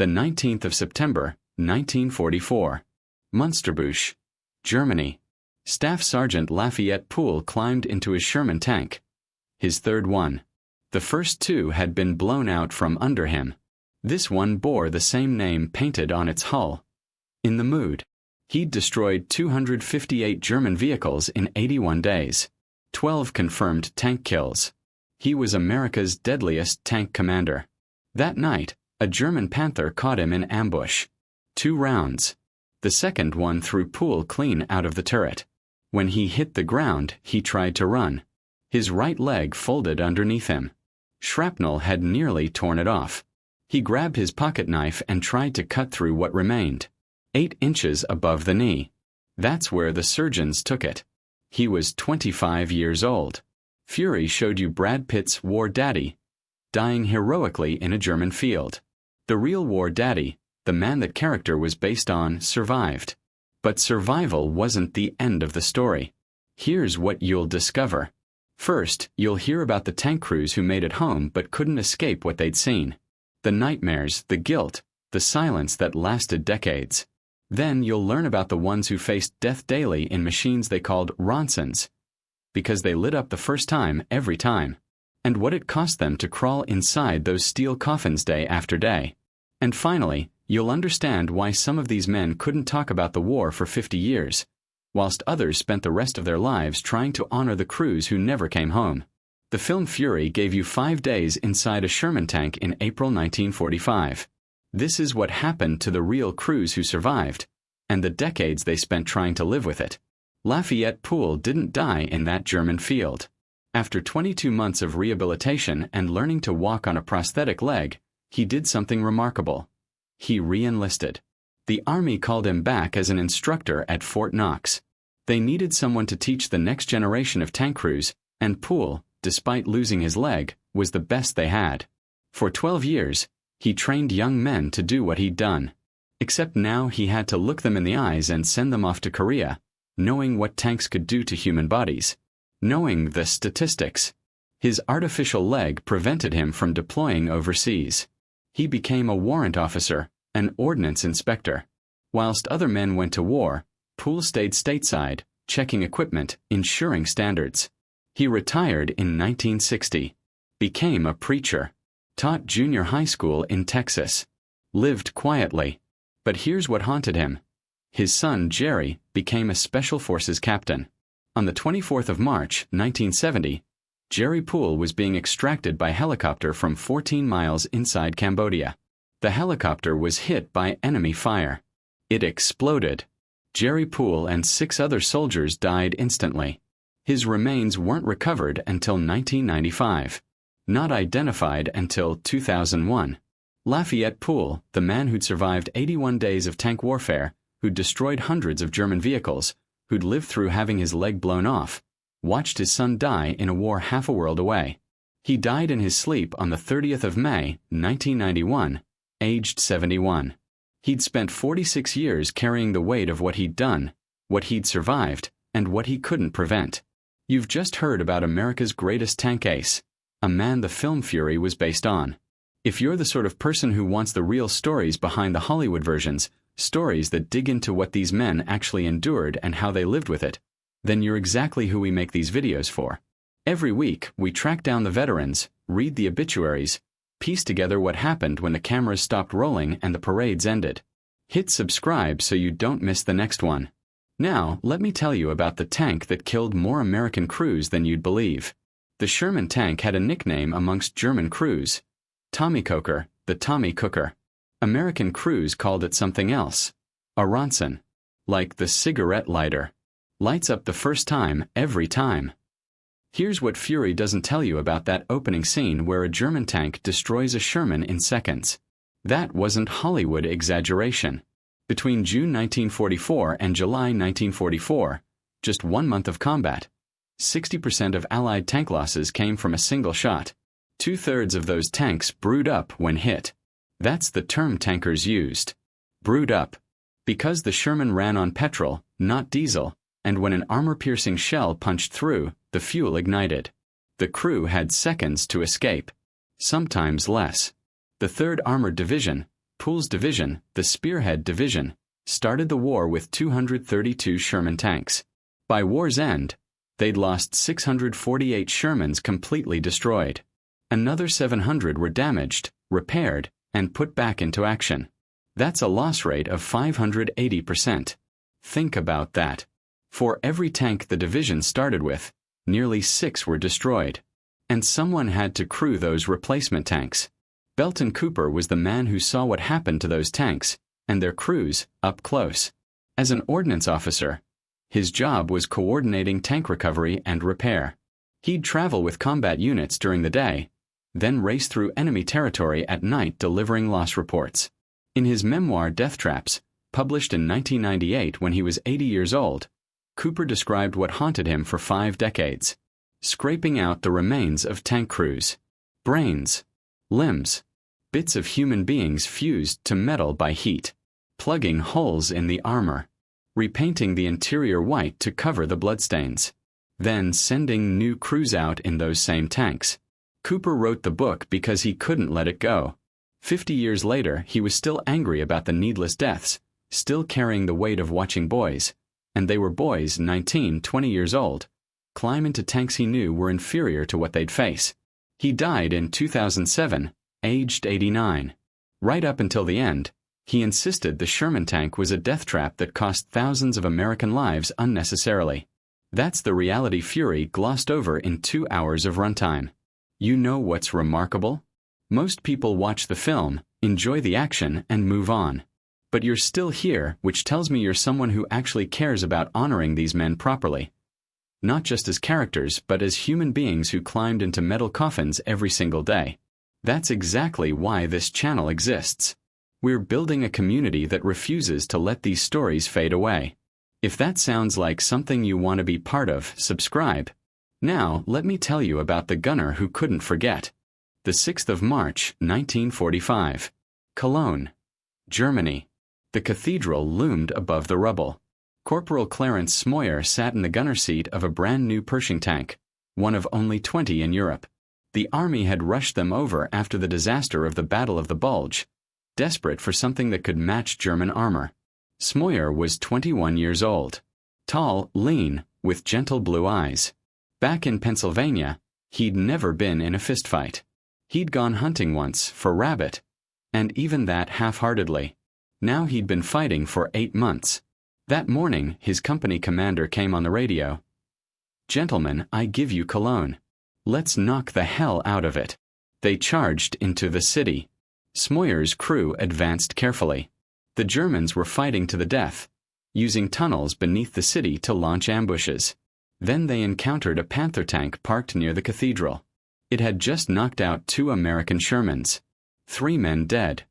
the 19th of September, 1944. Münsterbusch, Germany. Staff Sergeant Lafayette Pool climbed into his Sherman tank. His third one. The first two had been blown out from under him. This one bore the same name painted on its hull. In the mood. He'd destroyed 258 German vehicles in 81 days. 12 confirmed tank kills. He was America's deadliest tank commander. That night, a German Panther caught him in ambush. 2 rounds. The second one threw Pool clean out of the turret. When he hit the ground, he tried to run. His right leg folded underneath him. Shrapnel had nearly torn it off. He grabbed his pocket knife and tried to cut through what remained. 8 inches above the knee. That's where the surgeons took it. He was 25 years old. Fury showed you Brad Pitt's War Daddy, dying heroically in a German field. The real War Daddy, the man that character was based on, survived. But survival wasn't the end of the story. Here's what you'll discover. First, you'll hear about the tank crews who made it home but couldn't escape what they'd seen. The nightmares, the guilt, the silence that lasted decades. Then you'll learn about the ones who faced death daily in machines they called Ronsons, because they lit up the first time every time, and what it cost them to crawl inside those steel coffins day after day. And finally, you'll understand why some of these men couldn't talk about the war for 50 years, whilst others spent the rest of their lives trying to honor the crews who never came home. The film Fury gave you 5 days inside a Sherman tank in April 1945. This is what happened to the real crews who survived, and the decades they spent trying to live with it. Lafayette Pool didn't die in that German field. After 22 months of rehabilitation and learning to walk on a prosthetic leg, he did something remarkable. He re-enlisted. The Army called him back as an instructor at Fort Knox. They needed someone to teach the next generation of tank crews, and Pool, despite losing his leg, was the best they had. For 12 years, he trained young men to do what he'd done. Except now he had to look them in the eyes and send them off to Korea, knowing what tanks could do to human bodies. Knowing the statistics. His artificial leg prevented him from deploying overseas. He became a warrant officer, an ordnance inspector. Whilst other men went to war, Pool stayed stateside, checking equipment, ensuring standards. He retired in 1960. Became a preacher. Taught junior high school in Texas. Lived quietly. But here's what haunted him. His son, Jerry, became a Special Forces captain. On the 24th of March, 1970, Jerry Pool was being extracted by helicopter from 14 miles inside Cambodia. The helicopter was hit by enemy fire. It exploded. Jerry Pool and 6 other soldiers died instantly. His remains weren't recovered until 1995. Not identified until 2001. Lafayette Pool, the man who'd survived 81 days of tank warfare, who'd destroyed hundreds of German vehicles, who'd lived through having his leg blown off, watched his son die in a war half a world away. He died in his sleep on the 30th of May, 1991, aged 71. He'd spent 46 years carrying the weight of what he'd done, what he'd survived, and what he couldn't prevent. You've just heard about America's greatest tank ace, a man the film Fury was based on. If you're the sort of person who wants the real stories behind the Hollywood versions, stories that dig into what these men actually endured and how they lived with it, then you're exactly who we make these videos for. Every week, we track down the veterans, read the obituaries, piece together what happened when the cameras stopped rolling and the parades ended. Hit subscribe so you don't miss the next one. Now, let me tell you about the tank that killed more American crews than you'd believe. The Sherman tank had a nickname amongst German crews. Tommy Coker, the Tommy Cooker. American crews called it something else. A Ronson. Like the cigarette lighter. Lights up the first time, every time. Here's what Fury doesn't tell you about that opening scene where a German tank destroys a Sherman in seconds. That wasn't Hollywood exaggeration. Between June 1944 and July 1944, just 1 month of combat, 60% of Allied tank losses came from a single shot. 2/3 of those tanks brewed up when hit. That's the term tankers used. Brewed up. Because the Sherman ran on petrol, not diesel, and when an armor-piercing shell punched through, the fuel ignited. The crew had seconds to escape. Sometimes less. The 3rd Armored Division, Pool's division, the Spearhead Division, started the war with 232 Sherman tanks. By war's end, they'd lost 648 Shermans completely destroyed. Another 700 were damaged, repaired, and put back into action. That's a loss rate of 580%. Think about that. For every tank the division started with, nearly 6 were destroyed. And someone had to crew those replacement tanks. Belton Cooper was the man who saw what happened to those tanks, and their crews, up close. As an ordnance officer, his job was coordinating tank recovery and repair. He'd travel with combat units during the day, then race through enemy territory at night delivering loss reports. In his memoir Death Traps, published in 1998 when he was 80 years old, Cooper described what haunted him for 5 decades. Scraping out the remains of tank crews. Brains. Limbs. Bits of human beings fused to metal by heat. Plugging holes in the armor. Repainting the interior white to cover the bloodstains. Then sending new crews out in those same tanks. Cooper wrote the book because he couldn't let it go. 50 years later, he was still angry about the needless deaths, still carrying the weight of watching boys, and they were boys 19, 20 years old, climb into tanks he knew were inferior to what they'd face. He died in 2007, aged 89. Right up until the end, he insisted the Sherman tank was a death trap that cost thousands of American lives unnecessarily. That's the reality Fury glossed over in 2 hours of runtime. You know what's remarkable? Most people watch the film, enjoy the action, and move on. But you're still here, which tells me you're someone who actually cares about honoring these men properly. Not just as characters, but as human beings who climbed into metal coffins every single day. That's exactly why this channel exists. We're building a community that refuses to let these stories fade away. If that sounds like something you want to be part of, subscribe. Now, let me tell you about the gunner who couldn't forget. The 6th of March, 1945. Cologne, Germany. The cathedral loomed above the rubble. Corporal Clarence Smoyer sat in the gunner seat of a brand new Pershing tank, one of only 20 in Europe. The army had rushed them over after the disaster of the Battle of the Bulge, desperate for something that could match German armor. Smoyer was 21 years old. Tall, lean, with gentle blue eyes. Back in Pennsylvania, he'd never been in a fistfight. He'd gone hunting once, for rabbit, and even that half-heartedly. Now he'd been fighting for 8 months. That morning, his company commander came on the radio. "Gentlemen, I give you Cologne. Let's knock the hell out of it." They charged into the city. Smoyer's crew advanced carefully. The Germans were fighting to the death, using tunnels beneath the city to launch ambushes. Then they encountered a Panther tank parked near the cathedral. It had just knocked out 2 American Shermans. 3 men dead.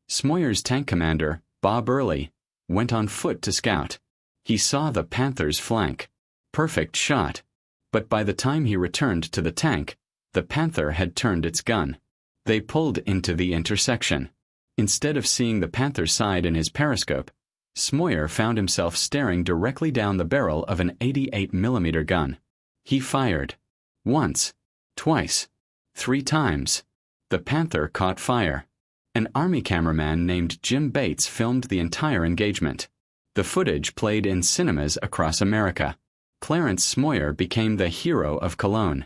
Smoyer's tank commander, Bob Early, went on foot to scout. He saw the Panther's flank. Perfect shot. But by the time he returned to the tank, the Panther had turned its gun. They pulled into the intersection. Instead of seeing the Panther's side in his periscope, Smoyer found himself staring directly down the barrel of an 88mm gun. He fired. Once. Twice. 3 times. The Panther caught fire. An army cameraman named Jim Bates filmed the entire engagement. The footage played in cinemas across America. Clarence Smoyer became the hero of Cologne.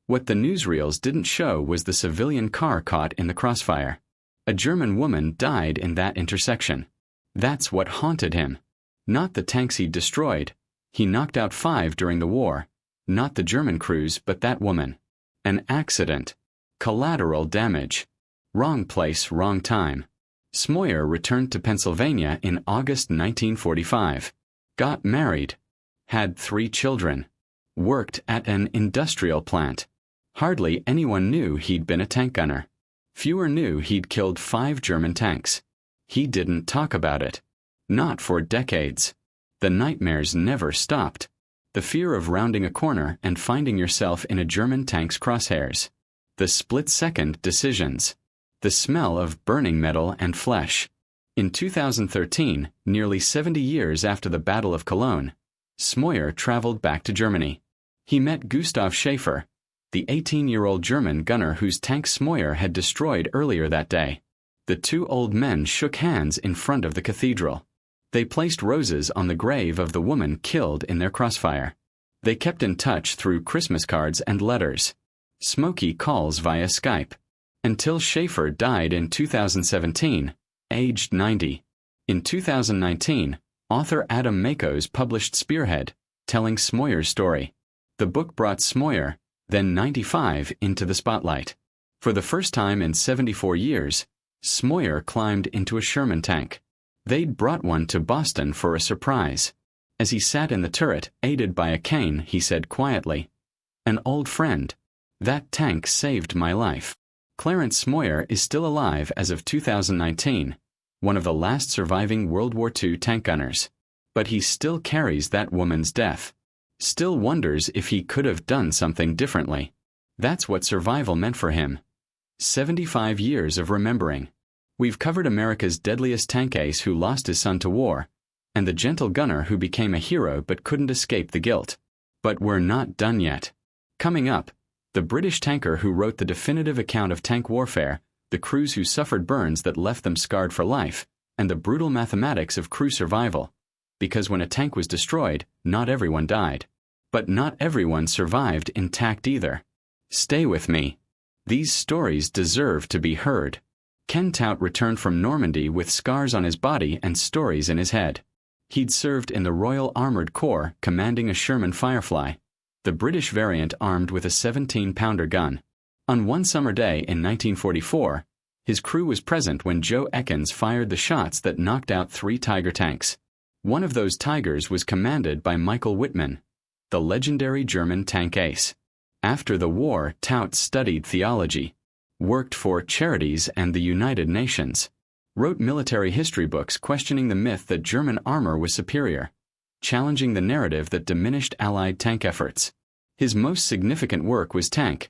What the newsreels didn't show was the civilian car caught in the crossfire. A German woman died in that intersection. That's what haunted him. Not the tanks he destroyed. He knocked out 5 during the war. Not the German crews, but that woman. An accident. Collateral damage. Wrong place, wrong time. Smoyer returned to Pennsylvania in August 1945. Got married. Had 3 children. Worked at an industrial plant. Hardly anyone knew he'd been a tank gunner. Fewer knew he'd killed 5 German tanks. He didn't talk about it. Not for decades. The nightmares never stopped. The fear of rounding a corner and finding yourself in a German tank's crosshairs. The split-second decisions. The smell of burning metal and flesh. In 2013, nearly 70 years after the Battle of Cologne, Smoyer traveled back to Germany. He met Gustav Schaefer, the 18-year-old German gunner whose tank Smoyer had destroyed earlier that day. The two old men shook hands in front of the cathedral. They placed roses on the grave of the woman killed in their crossfire. They kept in touch through Christmas cards and letters. Smoky calls via Skype. Until Schaefer died in 2017, aged 90. In 2019, author Adam Makos published Spearhead, telling Smoyer's story. The book brought Smoyer, then 95, into the spotlight. For the first time in 74 years, Smoyer climbed into a Sherman tank. They'd brought one to Boston for a surprise. As he sat in the turret, aided by a cane, he said quietly, "An old friend. That tank saved my life." Clarence Smoyer is still alive as of 2019, one of the last surviving World War II tank gunners. But he still carries that woman's death. Still wonders if he could have done something differently. That's what survival meant for him. 75 years of remembering. We've covered America's deadliest tank ace who lost his son to war, and the gentle gunner who became a hero but couldn't escape the guilt. But we're not done yet. Coming up, the British tanker who wrote the definitive account of tank warfare, the crews who suffered burns that left them scarred for life, and the brutal mathematics of crew survival. Because when a tank was destroyed, not everyone died. But not everyone survived intact either. Stay with me. These stories deserve to be heard. Ken Tout returned from Normandy with scars on his body and stories in his head. He'd served in the Royal Armoured Corps commanding a Sherman Firefly, the British variant armed with a 17-pounder gun. On one summer day in 1944, his crew was present when Joe Ekins fired the shots that knocked out 3 Tiger tanks. One of those Tigers was commanded by Michael Wittmann, the legendary German tank ace. After the war, Tout studied theology, worked for charities and the United Nations, wrote military history books questioning the myth that German armor was superior, challenging the narrative that diminished Allied tank efforts. His most significant work was Tank,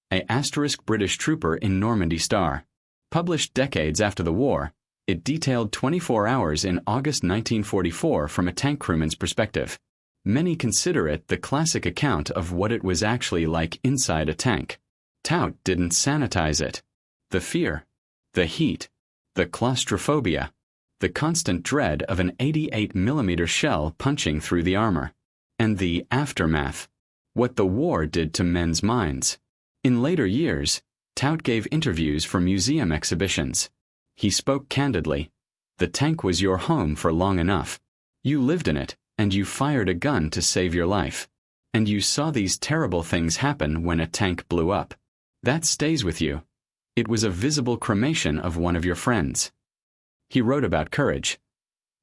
a * British trooper in Normandy Star. Published decades after the war, it detailed 24 hours in August 1944 from a tank crewman's perspective. Many consider it the classic account of what it was actually like inside a tank. Tout didn't sanitize it. The fear, the heat, the claustrophobia, the constant dread of an 88mm shell punching through the armor, and the aftermath, what the war did to men's minds. In later years, Tout gave interviews for museum exhibitions. He spoke candidly. The tank was your home for long enough. You lived in it, and you fired a gun to save your life. And you saw these terrible things happen when a tank blew up. That stays with you. It was a visible cremation of one of your friends. He wrote about courage.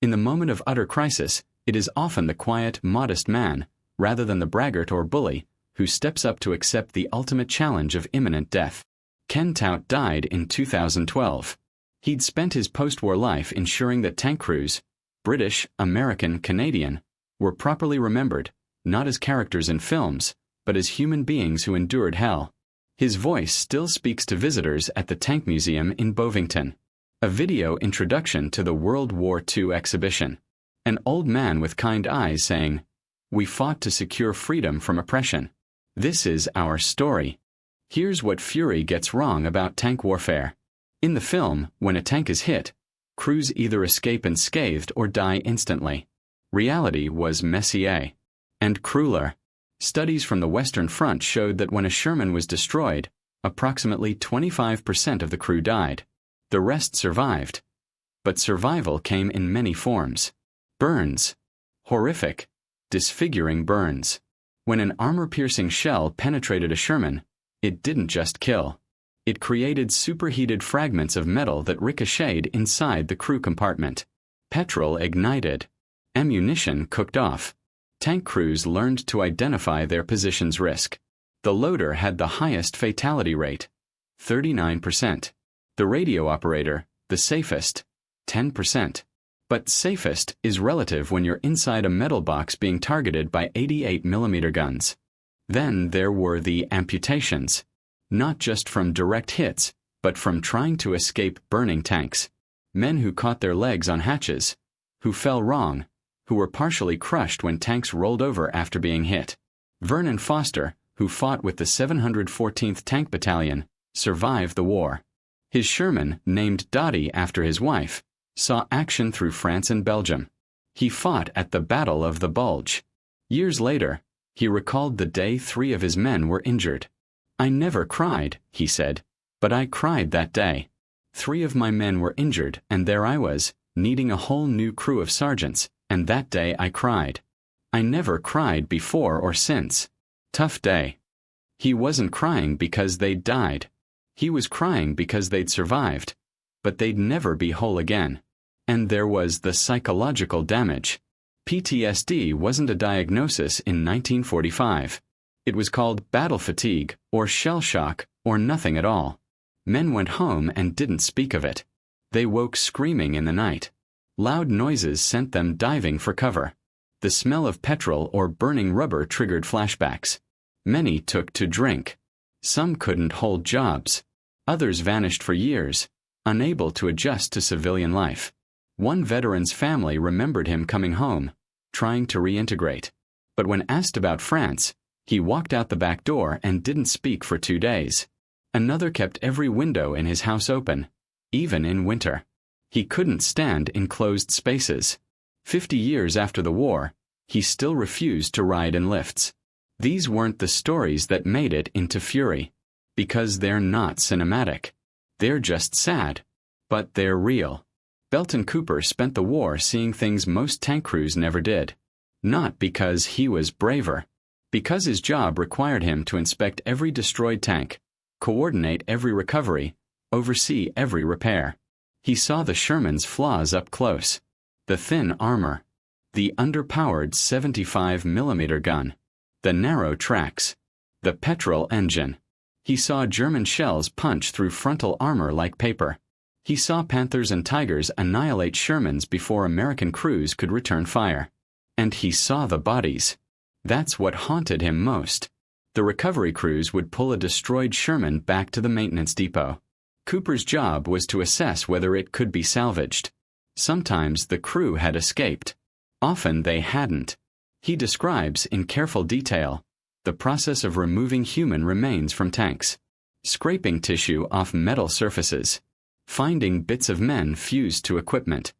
In the moment of utter crisis, it is often the quiet, modest man, rather than the braggart or bully, who steps up to accept the ultimate challenge of imminent death. Ken Tout died in 2012. He'd spent his post-war life ensuring that tank crews, British, American, Canadian, were properly remembered, not as characters in films, but as human beings who endured hell. His voice still speaks to visitors at the Tank Museum in Bovington. A video introduction to the World War II exhibition. An old man with kind eyes saying, "We fought to secure freedom from oppression. This is our story." Here's what Fury gets wrong about tank warfare. In the film, when a tank is hit, crews either escape unscathed or die instantly. Reality was messier and crueler. Studies from the Western Front showed that when a Sherman was destroyed, approximately 25% of the crew died. The rest survived. But survival came in many forms. Burns. Horrific, disfiguring burns. When an armor-piercing shell penetrated a Sherman, it didn't just kill. It created superheated fragments of metal that ricocheted inside the crew compartment. Petrol ignited. Ammunition cooked off. Tank crews learned to identify their position's risk. The loader had the highest fatality rate, 39%. The radio operator, the safest, 10%. But safest is relative when you're inside a metal box being targeted by 88mm guns. Then there were the amputations. Not just from direct hits, but from trying to escape burning tanks. Men who caught their legs on hatches, who fell wrong, who were partially crushed when tanks rolled over after being hit. Vernon Foster, who fought with the 714th Tank Battalion, survived the war. His Sherman, named Dottie after his wife, saw action through France and Belgium. He fought at the Battle of the Bulge. Years later, he recalled the day 3 of his men were injured. "I never cried," he said, "but I cried that day. 3 of my men were injured, and there I was, needing a whole new crew of sergeants, and that day I cried. I never cried before or since. Tough day." He wasn't crying because they'd died. He was crying because they'd survived, but they'd never be whole again. And there was the psychological damage. PTSD wasn't a diagnosis in 1945. It was called battle fatigue, or shell shock, or nothing at all. Men went home and didn't speak of it. They woke screaming in the night. Loud noises sent them diving for cover. The smell of petrol or burning rubber triggered flashbacks. Many took to drink. Some couldn't hold jobs. Others vanished for years, unable to adjust to civilian life. One veteran's family remembered him coming home, trying to reintegrate. But when asked about France, he walked out the back door and didn't speak for 2 days. Another kept every window in his house open, even in winter. He couldn't stand in closed spaces. 50 years after the war, he still refused to ride in lifts. These weren't the stories that made it into Fury, because they're not cinematic. They're just sad, but they're real. Belton Cooper spent the war seeing things most tank crews never did. Not because he was braver. Because his job required him to inspect every destroyed tank, coordinate every recovery, oversee every repair. He saw the Sherman's flaws up close. The thin armor. The underpowered 75mm gun. The narrow tracks. The petrol engine. He saw German shells punch through frontal armor like paper. He saw Panthers and Tigers annihilate Shermans before American crews could return fire. And he saw the bodies. That's what haunted him most. The recovery crews would pull a destroyed Sherman back to the maintenance depot. Cooper's job was to assess whether it could be salvaged. Sometimes the crew had escaped. Often they hadn't. He describes in careful detail the process of removing human remains from tanks, scraping tissue off metal surfaces, finding bits of men fused to equipment,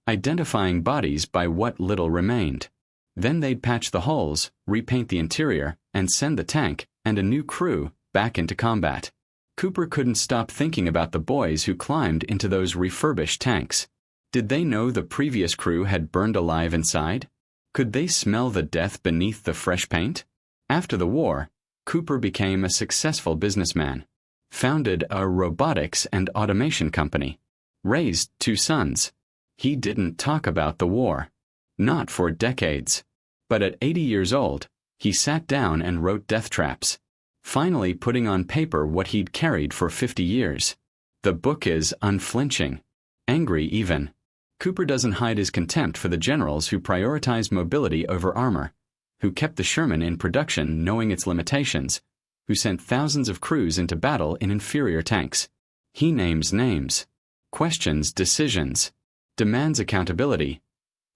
identifying bodies by what little remained. Then they'd patch the holes, repaint the interior, and send the tank and a new crew back into combat. Cooper couldn't stop thinking about the boys who climbed into those refurbished tanks. Did they know the previous crew had burned alive inside? Could they smell the death beneath the fresh paint? After the war, Cooper became a successful businessman, founded a robotics and automation company, raised 2 sons. He didn't talk about the war. Not for decades. But at 80 years old, he sat down and wrote death traps, finally putting on paper what he'd carried for 50 years. The book is unflinching, angry even. Cooper doesn't hide his contempt for the generals who prioritized mobility over armor, who kept the Sherman in production knowing its limitations, who sent thousands of crews into battle in inferior tanks. He names names, questions decisions, demands accountability.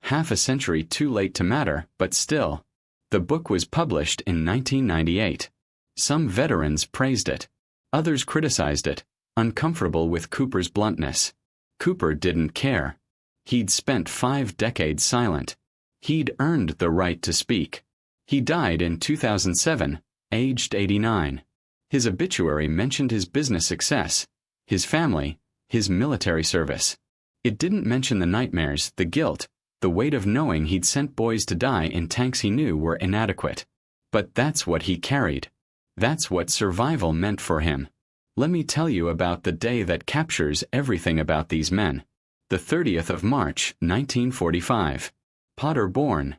Half a century too late to matter, but still. The book was published in 1998. Some veterans praised it. Others criticized it, uncomfortable with Cooper's bluntness. Cooper didn't care. He'd spent 5 decades silent. He'd earned the right to speak. He died in 2007, aged 89. His obituary mentioned his business success, his family, his military service. It didn't mention the nightmares, the guilt, the weight of knowing he'd sent boys to die in tanks he knew were inadequate. But that's what he carried. That's what survival meant for him. Let me tell you about the day that captures everything about these men. The 30th of March, 1945. Paderborn,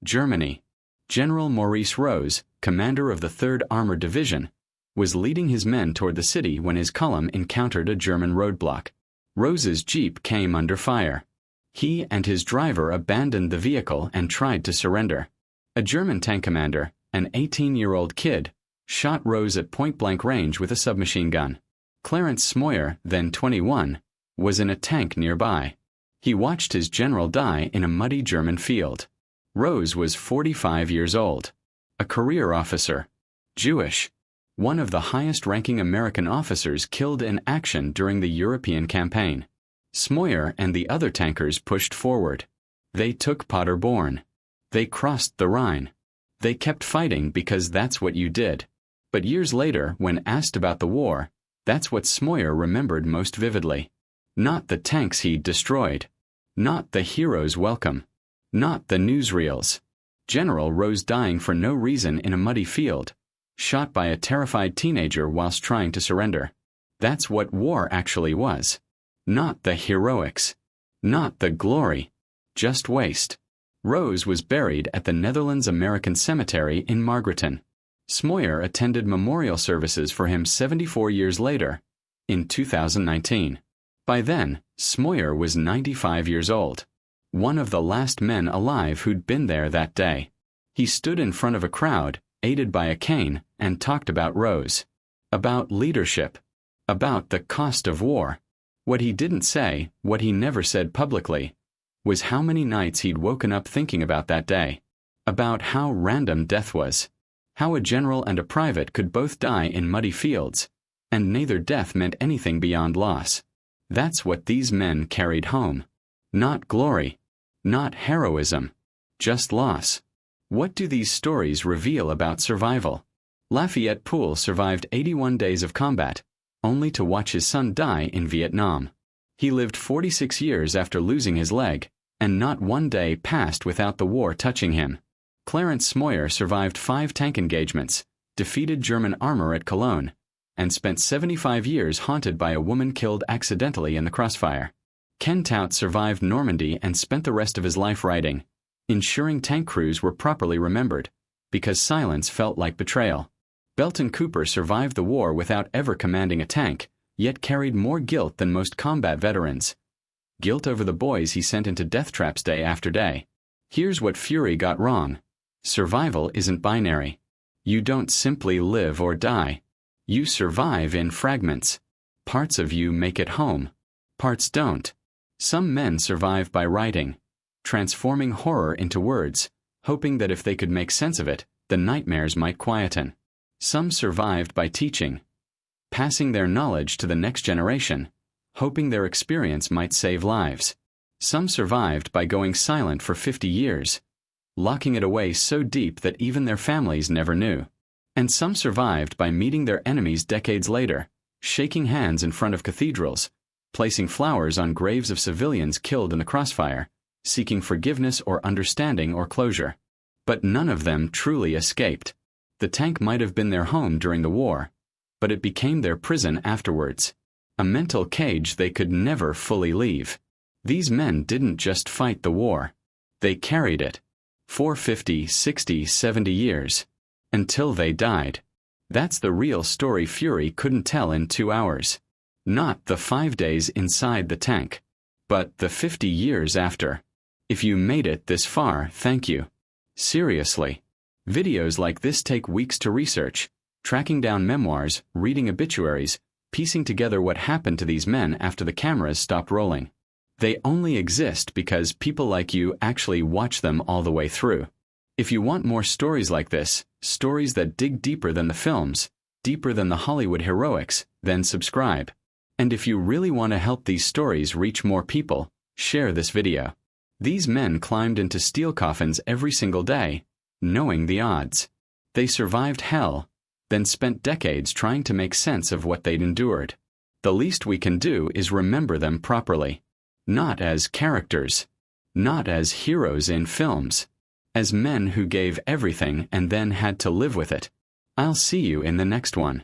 Germany. General Maurice Rose, commander of the 3rd Armored Division, was leading his men toward the city when his column encountered a German roadblock. Rose's jeep came under fire. He and his driver abandoned the vehicle and tried to surrender. A German tank commander, an 18-year-old kid, shot Rose at point-blank range with a submachine gun. Clarence Smoyer, then 21, was in a tank nearby. He watched his general die in a muddy German field. Rose was 45 years old, a career officer, Jewish. one of the highest-ranking American officers killed in action during the European campaign. Smoyer and the other tankers pushed forward. They took Paderborn. They crossed the Rhine. They kept fighting because that's what you did. But years later, when asked about the war, that's what Smoyer remembered most vividly. Not the tanks he destroyed. Not the hero's welcome. Not the newsreels. General Rose dying for no reason in a muddy field, shot by a terrified teenager whilst trying to surrender. That's what war actually was. Not the heroics. Not the glory. Just waste. Rose was buried at the Netherlands American Cemetery in Margareton. Smoyer attended memorial services for him 74 years later, in 2019. By then, Smoyer was 95 years old. One of the last men alive who'd been there that day. He stood in front of a crowd, aided by a cane, and talked about Rose. About leadership. About the cost of war. What he didn't say, what he never said publicly, was how many nights he'd woken up thinking about that day. About how random death was. How a general and a private could both die in muddy fields, and neither death meant anything beyond loss. That's what these men carried home. Not glory. Not heroism. Just loss. What do these stories reveal about survival? Lafayette Pool survived 81 days of combat, only to watch his son die in Vietnam. He lived 46 years after losing his leg, and not one day passed without the war touching him. Clarence Smoyer survived 5 tank engagements, defeated German armor at Cologne, and spent 75 years haunted by a woman killed accidentally in the crossfire. Ken Tout survived Normandy and spent the rest of his life writing, ensuring tank crews were properly remembered, because silence felt like betrayal. Belton Cooper survived the war without ever commanding a tank, yet carried more guilt than most combat veterans. Guilt over the boys he sent into death traps day after day. Here's what Fury got wrong. Survival isn't binary. You don't simply live or die. You survive in fragments. Parts of you make it home. Parts don't. Some men survive by writing, transforming horror into words, hoping that if they could make sense of it, the nightmares might quieten. Some survived by teaching, passing their knowledge to the next generation, hoping their experience might save lives. Some survived by going silent for 50 years, locking it away so deep that even their families never knew. And some survived by meeting their enemies decades later, shaking hands in front of cathedrals, placing flowers on graves of civilians killed in the crossfire, seeking forgiveness or understanding or closure. But none of them truly escaped. The tank might have been their home during the war, but it became their prison afterwards. A mental cage they could never fully leave. These men didn't just fight the war. They carried it. For 50, 60, 70 years. Until they died. That's the real story Fury couldn't tell in 2 hours. Not the 5 days inside the tank, but the 50 years after. If you made it this far, thank you. Seriously. Videos like this take weeks to research, tracking down memoirs, reading obituaries, piecing together what happened to these men after the cameras stopped rolling. They only exist because people like you actually watch them all the way through. If you want more stories like this, stories that dig deeper than the films, deeper than the Hollywood heroics, then subscribe. And if you really want to help these stories reach more people, share this video. These men climbed into steel coffins every single day, knowing the odds. They survived hell, then spent decades trying to make sense of what they'd endured. The least we can do is remember them properly. Not as characters. Not as heroes in films. As men who gave everything and then had to live with it. I'll see you in the next one.